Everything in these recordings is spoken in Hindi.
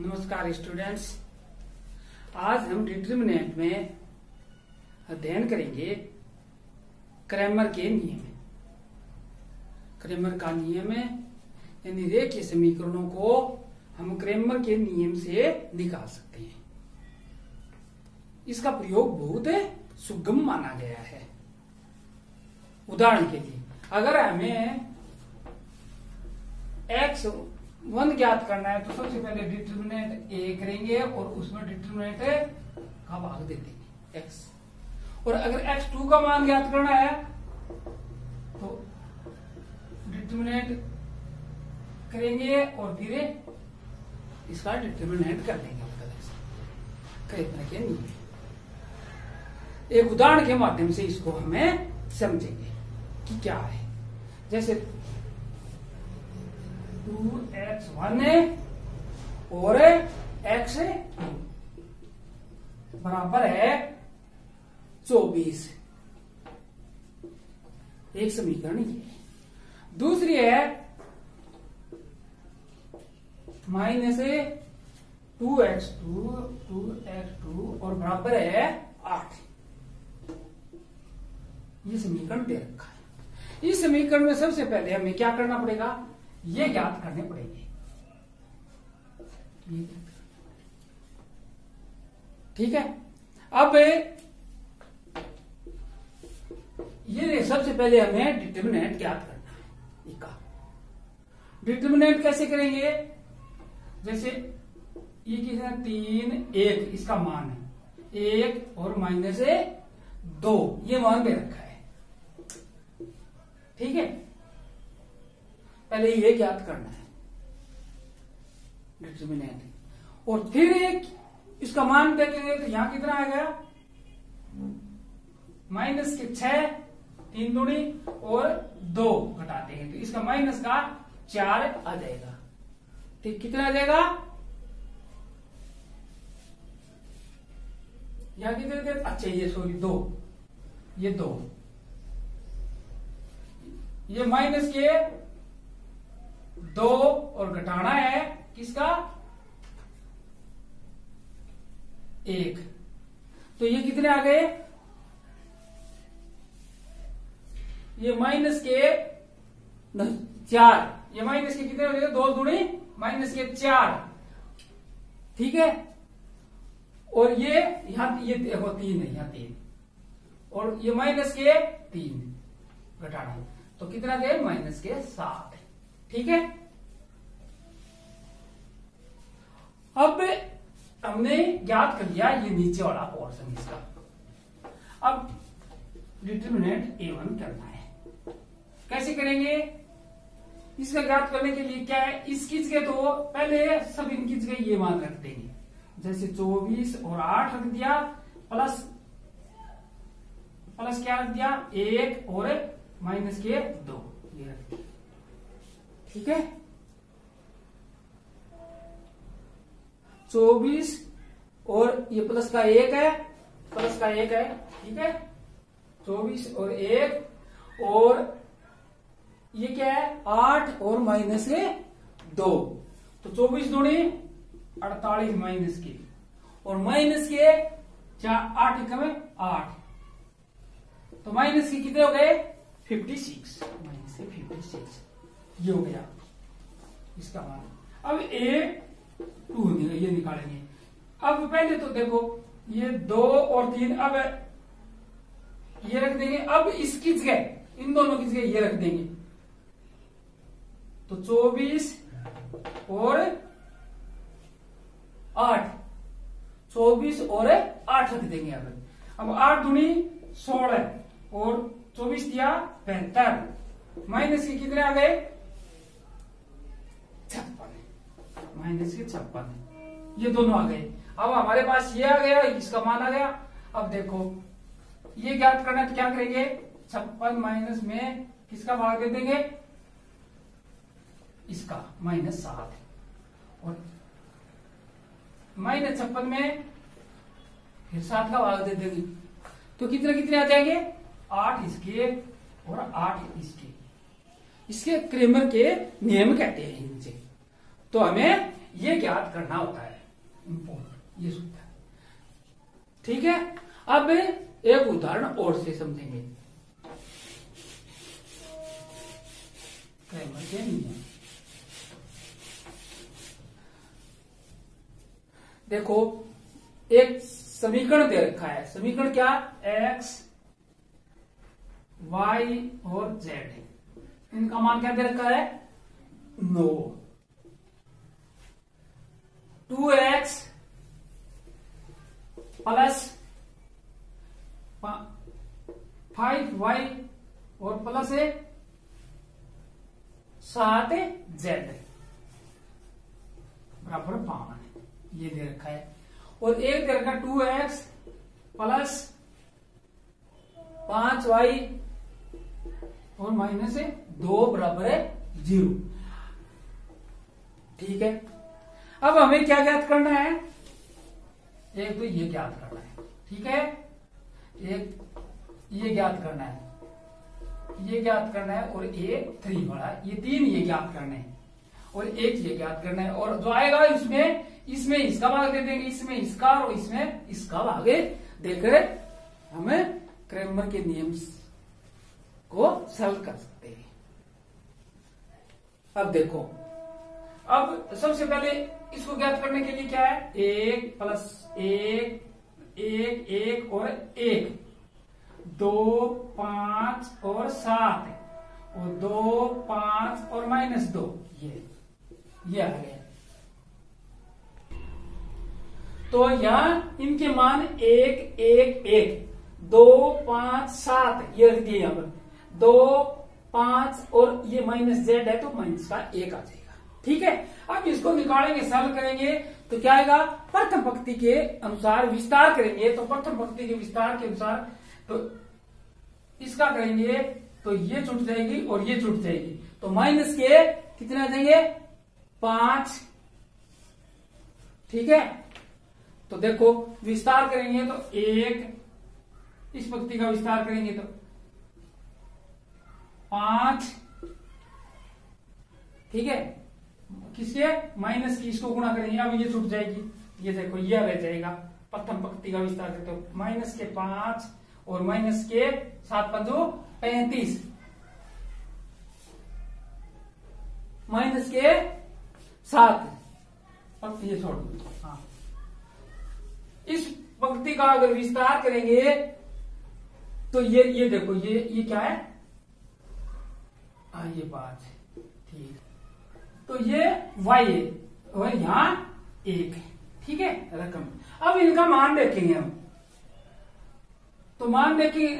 नमस्कार स्टूडेंट्स, आज हम डिटर्मिनेंट में अध्ययन करेंगे क्रैमर के नियम। क्रैमर का नियम है यानी रेखीय समीकरणों को हम क्रैमर के नियम से निकाल सकते हैं। इसका प्रयोग बहुत सुगम माना गया है। उदाहरण के लिए अगर हमें x1 ज्ञात करना है तो सबसे पहले डिटर्मिनेंट a करेंगे और उसमें डिटर्मिनेंट का भाग दे देंगे x। और अगर x2 का मान ज्ञात करना है तो डिटर्मिनेंट करेंगे और फिर इसका डिटर्मिनेंट कर देंगे। एक उदाहरण के माध्यम से इसको हमें समझेंगे कि क्या है। जैसे 2x1 और x2 बराबर है 24। एक समीकरण ये है। दूसरी है -2x2 और बराबर है 8। ये समीकरण दे रखा है। इस समीकरण में सबसे पहले हमें क्या करना पड़ेगा, ये ज्ञात करने पड़ेंगे। ठीक है। अब ये सबसे पहले हमें डिटर्मिनेंट ज्ञात करना है। इसका डिटर्मिनेंट कैसे करेंगे? जैसे ये कितना 3 1 इसका मान है 1 और -2 ये मान दे रखा है। ठीक है, पहले ये ज्ञात करना है डिटर्मिनेंट, और फिर एक इसका मान देखेंगे तो यहां कितना आ गया -6 3 दूनी और 2 घटाते हैं तो इसका -4 आ जाएगा। ठीक, कितना आ जाएगा यहां कितने थे? अच्छा ये सॉरी 2, ये 2, ये -2 और घटाना है किसका 1 तो ये कितने आ गए? ये -4 ये माइनस के कितने हो गए? 2 दूनी -4। ठीक है, और ये यहां ये देखो 3 है, यहां 3 और ये -3 घटाना तो कितना गए -7। ठीक है, अब हमने ज्ञात कर लिया ये नीचे वाला पोर्शन इसका। अब डिटर्मिनेंट A1 करना है। कैसे करेंगे? इसका ज्ञात करने के लिए क्या है, इसकी जगह तो पहले सब इनकी जगह ये मान रख देंगे। जैसे 24 और 8 रख दिया प्लस क्या रख दिया 1 और -2 ये रख दिया। ठीक है, 24 और ये प्लस का 1 है, ठीक है 24 और 1 और ये क्या है 8 और -2 तो 24 दूनी 48 माइनस के और माइनस के 8 कम 8 तो माइनस के कितने हो गए 56 -56 ये हो गया इसका मान। अब A2 ये निकालेंगे। अब पहले तो देखो ये 2 और 3 अब ये रख देंगे। अब इसकी जगह इन दोनों की जगह ये रख देंगे तो 24 और 8 24 और 8 रख देंगे। अब 8 दूनी 16 और 24 दिया 75 माइनस के कितने आ गए 56 -56 ये दोनों आ गए। अब हमारे पास ये आ गया, इसका मान आ गया। अब देखो ये ज्ञात करना है तो क्या करेंगे 56 माइनस में किसका भाग दे देंगे इसका -7 और -56 में फिर 7 का भाग दे देंगे तो कितने आ जाएंगे 8 इसके और 8 इसके। इसके क्रेमर के नियम कहते हैं इनसे। तो हमें ये ज्ञात करना होता है, इम्पोर्टेंट ये सूत्र है। ठीक है, अब एक उदाहरण और से समझेंगे। क्रैमर के नियम देखो, एक समीकरण दे रखा है। समीकरण क्या? x, y और z, इनका मान क्या दे रखा है? 9। 2x प्लस 5y और प्लस 7z बराबर 5, ये दे रखा है। और एक दे रखा 2x प्लस 5y और माइनस 2 बराबर 0। ठीक है, अब हमें क्या ज्ञात करना है? एक तो ये ज्ञात करना है, ठीक है, एक ये ज्ञात करना है, ये ज्ञात करना है, और ये 3 वाला, ये 3 ये ज्ञात करना है, और एक ये ज्ञात करना है। और जो आएगा इसमें इसका भाग दे देंगे, इसमें इसका और इसमें इसका भाग देकर हमें क्रैमर के नियम को सॉल्व कर सकते हैं। अब देखो, अब सबसे पहले इसको ज्ञात करने के लिए क्या है? 1 प्लस 1 1 1 और 1, 2 5 और 7 और 2 5 और -2, ये आ गया। तो यहां इनके मान 1 1 1 2 5 7 ये रख दिए। अब 2 5 और ये -z है तो माइनस का 1 आ जाएगा। ठीक है, अब इसको निकालेंगे, सॉल्व करेंगे तो क्या आएगा? प्रथम पंक्ति के अनुसार विस्तार करेंगे, तो प्रथम पंक्ति के विस्तार के अनुसार तो इसका करेंगे तो ये छूट जाएगी और ये छूट जाएगी, तो माइनस के कितने आ जाएंगे? 5। ठीक है, तो देखो विस्तार करेंगे तो 1, इस पंक्ति का विस्तार करेंगे तो 5। ठीक है, किसके? माइनस की, इसको गुणा करेंगे, अब ये छूट जाएगी, ये देखो ये रह जाएगा। प्रथम पंक्ति का विस्तार करते हो, माइनस के 5 और माइनस के 7 पंजो 35, माइनस के 7, अब ये छोड़ दो। हाँ, इस पंक्ति का अगर विस्तार करेंगे तो ये देखो, ये क्या है? ये 5, ठीक, तो ये y है और यहां 1 है। ठीक है, रकम। अब इनका मान देखेंगे हम, तो मान देखेंगे,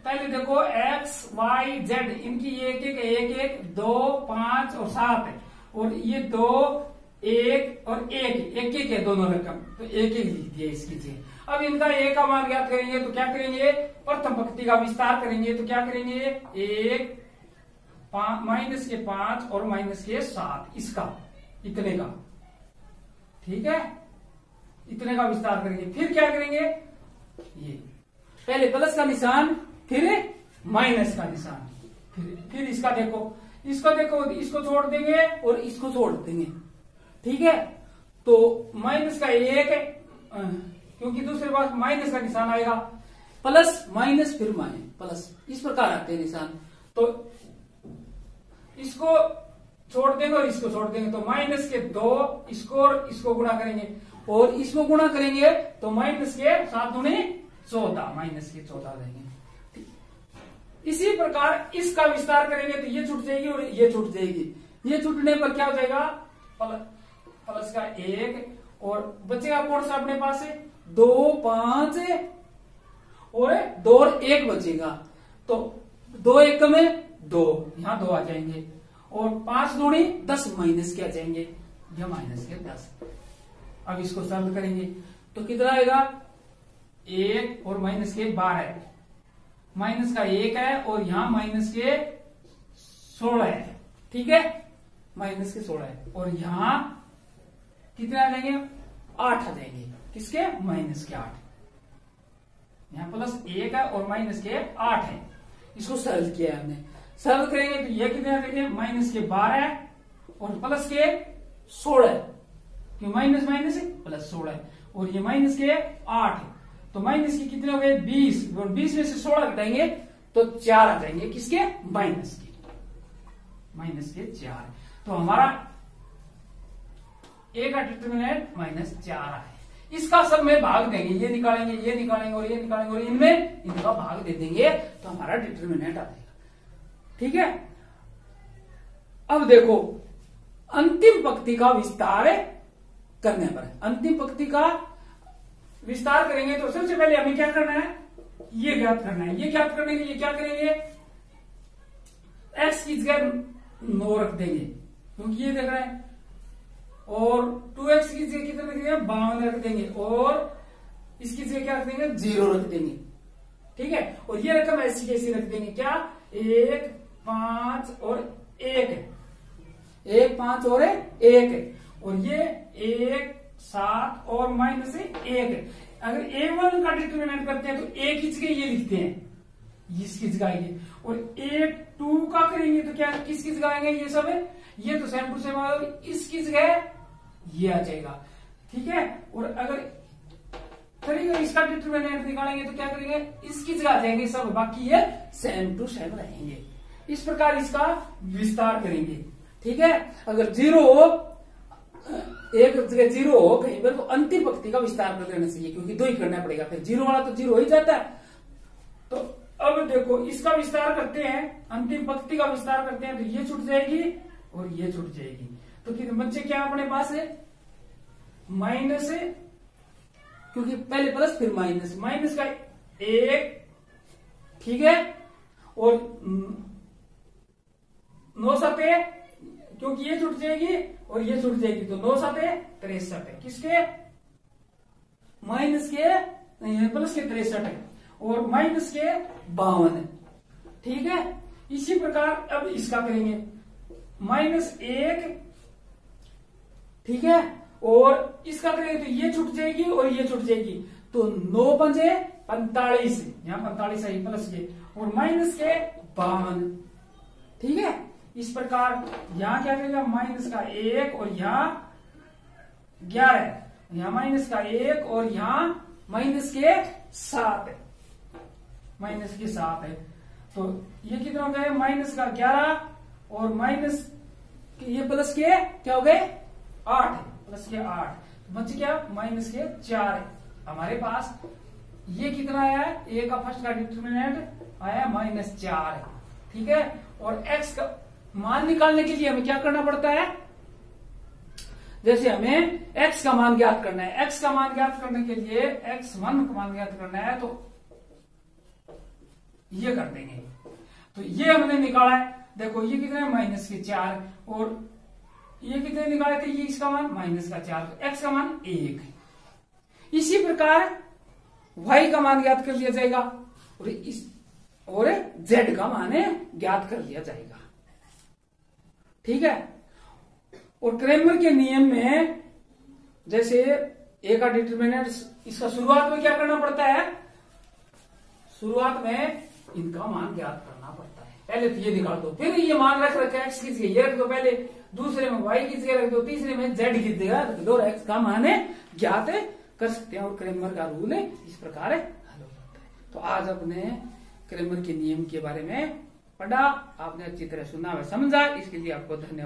पहले देखो x y z, इनकी 1 1 2 5 और 7 है, और ये 2 1 और 1 है दोनों रकम, तो 1 लिख दिया इसकी जगह। अब इनका a का मान ज्ञात करेंगे तो क्या करेंगे? प्रथम पंक्ति का विस्तार करेंगे तो क्या करेंगे? 1 माइनस के 5 और माइनस के 7, इसका इतने का, ठीक है, इतने का विस्तार करेंगे। फिर क्या करेंगे? ये पहले प्लस का निशान, फिर माइनस का निशान, फिर इसका देखो, इसको छोड़ देंगे और इसको छोड़ देंगे। ठीक है, तो माइनस का 1, क्योंकि दूसरे बार माइनस का निशान आएगा, प्लस माइनस फिर माइनस प्लस, इस प्रकार आते हैं निशान। तो इसको छोड़ देंगे और इसको छोड़ देंगे, तो माइनस के 2, इसको और इसको गुणा करेंगे और इसको गुणा करेंगे तो माइनस के 7 दूनी 14, माइनस के 14 देंगे। इसी प्रकार इसका विस्तार करेंगे तो ये छूट जाएगी और ये छूट जाएगी। ये छूटने पर क्या हो जाएगा? प्लस का 1 और बचेगा कौन सा अपने पास है? 2 5 और 2 और 1 बचेगा, तो 2 1 में 2, यहां 2 आ जाएंगे, और 5 दूनी 10 माइनस के आ जाएंगे, यह माइनस के 10। अब इसको सॉल्व करेंगे तो कितना आएगा? 1 और माइनस के 12, माइनस का 1 है और यहां माइनस के 16 है। ठीक है, माइनस के 16 है, और यहां कितने आ जाएंगे? 8 आ जाएंगे, किसके? माइनस के 8। यहां प्लस 1 है और माइनस के 8 है, इसको सॉल्व किया हमने। सॉल्व करेंगे तो ये कितने आ जाएंगे? माइनस के 12 और प्लस के 16, क्यों माइनस माइनस है प्लस 16 है, और ये माइनस के 8 है, तो माइनस के कितने हो गए 20, और 20 में से 16 घटाएंगे तो 4 आ जाएंगे, किसके माइनस के 4। तो हमारा ए का डिटरमिनेंट -4 है। इसका सब में भाग देंगे, ये निकालेंगे और ये निकालेंगे और इनमें इनका भाग दे देंगे तो हमारा डिटरमिनेंट आ जाएगा। ठीक है, अब देखो अंतिम पंक्ति का विस्तार करने पर, अंतिम पंक्ति का विस्तार करेंगे तो सबसे पहले हमें क्या करना है, ये ज्ञात करना है। ये ज्ञात करने के लिए क्या करेंगे, एक्स की जगह 9 रख देंगे क्योंकि ये देख रहे हैं, और 2x की जगह कितना रख देंगे 52 रख देंगे, और इसकी जगह क्या रख देंगे 0 रख देंगे। ठीक है, और ये रकम ऐसी कैसी रख देंगे, क्या 1 5 और 1 है, 1 5 और 1 है, और ये 1 7 और -1 है। अगर A1 का डिटरमिनेंट करते हैं तो A की जगह ये लिखते हैं, इसकी जगह आएंगे, और A2 का करेंगे तो क्या किसकी जगह आएंगे, ये सब है, ये तो सेम टू सेम आएगा, इसकी जगह ये आ जाएगा। ठीक है, और अगर करेंगे इसका डिटरमिनेंट निकालेंगे तो क्या करेंगे, इसकी जगह आ जाएंगे सब, बाकी ये सेम टू सेम रहेंगे। इस प्रकार इसका विस्तार करेंगे। ठीक है, अगर 0 हो, एक जगह 0 हो कहीं पर, तो अंतिम पंक्ति का विस्तार कर देना चाहिए, क्योंकि 2 ही करना पड़ेगा, फिर 0 वाला तो 0 हो ही जाता है। तो अब देखो इसका विस्तार करते हैं, अंतिम पंक्ति का विस्तार करते हैं, तो ये छूट जाएगी और ये छूट जाएगी। तो बच्चे क्या अपने पास है माइनस है, क्योंकि पहले प्लस फिर माइनस का 1, ठीक है, और 9 7 क्योंकि ये छूट जाएगी और ये छूट जाएगी, तो 9 7 63 है, किसके माइनस के प्लस के 63 है, और माइनस के 52 है। ठीक है, इसी प्रकार अब इसका करेंगे -1, ठीक है, और इसका करेंगे तो ये छूट जाएगी और ये छूट जाएगी, तो 9 5 45, यहां 45 है प्लस के, और माइनस के 52। ठीक है, इस प्रकार यहां क्या करेगा माइनस का 1 और यहां 11, यहां माइनस का 1 और यहां माइनस के 7 है, माइनस के 7 है, तो ये कितना हो गया माइनस का 11 और माइनस ये प्लस के क्या हो गए 8 है, प्लस के 8, बच गया माइनस के 4 है हमारे पास। ये कितना आया है, ए का फर्स्ट का डिटरमिनेंट आया -4 है। ठीक है, और एक्स का मान निकालने के लिए हमें क्या करना पड़ता है, जैसे हमें x का मान ज्ञात करना है, x का मान ज्ञात करने के लिए x1 का मान ज्ञात करना है, तो ये कर देंगे। तो ये हमने निकाला है, देखो ये कितना है -4, और ये कितने निकाले थे, ये इसका मान -4, तो x का मान 1 है। इसी प्रकार y का मान ज्ञात कर लिया जाएगा, और z का मान ज्ञात कर लिया जाएगा। ठीक है, और क्रेमर के नियम में जैसे ए का डिटरमिनेंट, इसका शुरुआत में क्या करना पड़ता है, शुरुआत में इनका मान ज्ञात करना पड़ता है। पहले तो ये निकाल दो, फिर ये मान रख रखे एक्स की जगह ये रख दो, पहले दूसरे में वाई की जगह रख दो, तीसरे में जेड की जगह रख दो, एक्स का मान ज्ञात कर सकते हैं, और क्रेमर का रूल इस प्रकार हल हो जाता है। तो आज अपने क्रेमर के नियम के बारे में पढ़ा, आपने अच्छी तरह सुना व समझा, इसके लिए आपको धन्यवाद।